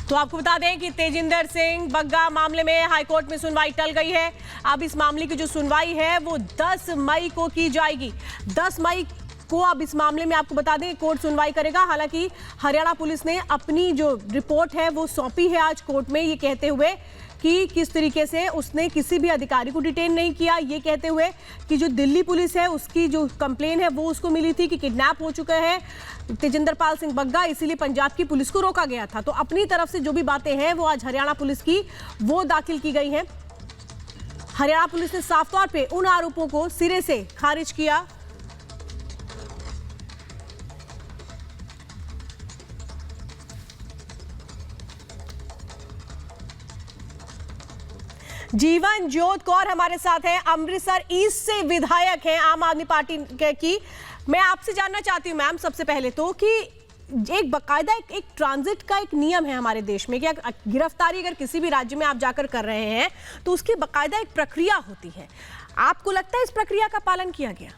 तो आपको बता दें कि तेजिंदर सिंह बग्गा मामले में हाईकोर्ट में सुनवाई टल गई है। अब इस मामले की जो सुनवाई है वो 10 मई को की जाएगी। 10 मई को अब इस मामले में आपको बता दें कोर्ट सुनवाई करेगा। हालांकि हरियाणा पुलिस ने अपनी जो रिपोर्ट है वो सौंपी है आज कोर्ट में, ये कहते हुए कि किस तरीके से उसने किसी भी अधिकारी को डिटेन नहीं किया, ये कहते हुए कि जो दिल्ली पुलिस है उसकी जो कंप्लेन है वो उसको मिली थी कि किडनैप हो चुका है तेजिंदर पाल सिंह बग्गा, इसीलिए पंजाब की पुलिस को रोका गया था। तो अपनी तरफ से जो भी बातें हैं वो आज हरियाणा पुलिस की वो दाखिल की गई हैं। हरियाणा पुलिस ने साफ तौर पे उन आरोपों को सिरे से खारिज किया। जीवन जोत कौर हमारे साथ है, अमृतसर ईस्ट से विधायक हैं आम आदमी पार्टी की। मैं आपसे जानना चाहती हूं मैम सबसे पहले तो कि एक बकायदा एक ट्रांजिट का एक नियम है हमारे देश में कि गिरफ्तारी अगर किसी भी राज्य में आप जाकर कर रहे हैं तो उसकी बकायदा एक प्रक्रिया होती है। आपको लगता है इस प्रक्रिया का पालन किया गया?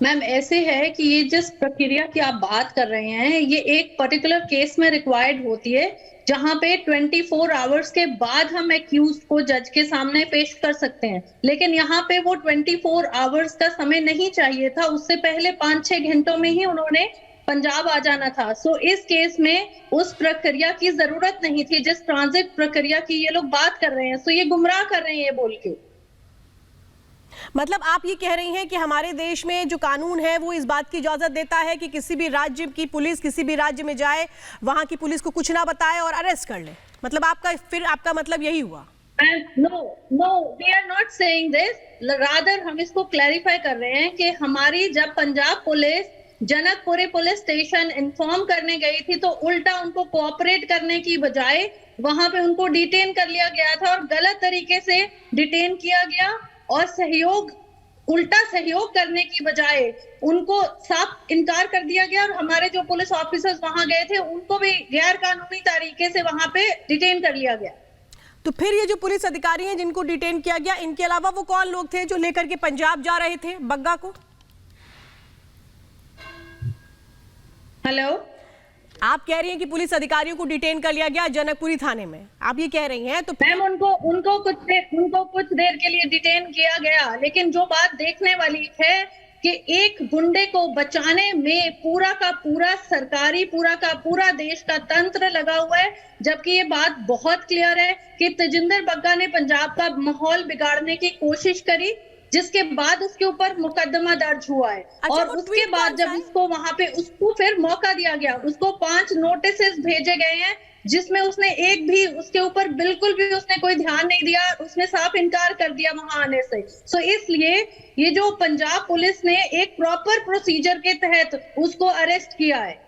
मैम ऐसे है कि ये जिस प्रक्रिया की आप बात कर रहे हैं ये एक पर्टिकुलर केस में रिक्वायर्ड होती है, जहां पे 24 आवर्स के बाद हम एक्यूज को जज के सामने पेश कर सकते हैं। लेकिन यहाँ पे वो 24 आवर्स का समय नहीं चाहिए था, उससे पहले 5-6 घंटों में ही उन्होंने पंजाब आ जाना था। सो इस केस में उस प्रक्रिया की जरूरत नहीं थी जिस ट्रांजिट प्रक्रिया की ये लोग बात कर रहे हैं। सो ये गुमराह कर रहे हैं ये बोल के। मतलब आप ये कह रही हैं कि हमारे देश में जो कानून है वो इस बात की इजाजत देता है कि किसी भी राज्य की पुलिस किसी भी राज्य में जाए, वहां की पुलिस को कुछ ना बताए और अरेस्ट कर ले। मतलब आपका मतलब यही हुआ? No, we are not saying this. Rather हम इसको क्लैरिफाई कर रहे हैं कि हमारी जब Punjab police Janakpuri police station inform करने गई थी तो उल्टा उनको कोऑपरेट करने की बजाय वहां पे उनको डिटेन कर लिया गया था और गलत तरीके से डिटेन किया गया और उल्टा सहयोग करने की बजाय उनको साफ इनकार कर दिया गया। और हमारे जो पुलिस ऑफिसर्स वहां गए थे उनको भी गैर कानूनी तरीके से वहां पे डिटेन कर लिया गया। तो फिर ये जो पुलिस अधिकारी हैं जिनको डिटेन किया गया, इनके अलावा वो कौन लोग थे जो लेकर के पंजाब जा रहे थे बग्गा को? हेलो, आप कह रही हैं कि पुलिस अधिकारियों को डिटेन कर लिया गया जनकपुरी थाने में, आप ये कह रही हैं? तो मैम उनको कुछ देर के लिए डिटेन किया गया, लेकिन जो बात देखने वाली है कि एक गुंडे को बचाने में पूरा का पूरा देश का तंत्र लगा हुआ है। जबकि ये बात बहुत क्लियर है कि तेजिंदर बग्गा ने पंजाब का माहौल बिगाड़ने की कोशिश करी, जिसके बाद उसके ऊपर मुकदमा दर्ज हुआ है। और उसके बाद जब उसको वहां पे उसको फिर मौका दिया गया, उसको 5 नोटिसेस भेजे गए हैं जिसमें उसने एक भी उसके ऊपर बिल्कुल भी उसने कोई ध्यान नहीं दिया, उसने साफ इनकार कर दिया वहां आने से। सो इसलिए ये जो पंजाब पुलिस ने एक प्रॉपर प्रोसीजर के तहत उसको अरेस्ट किया है।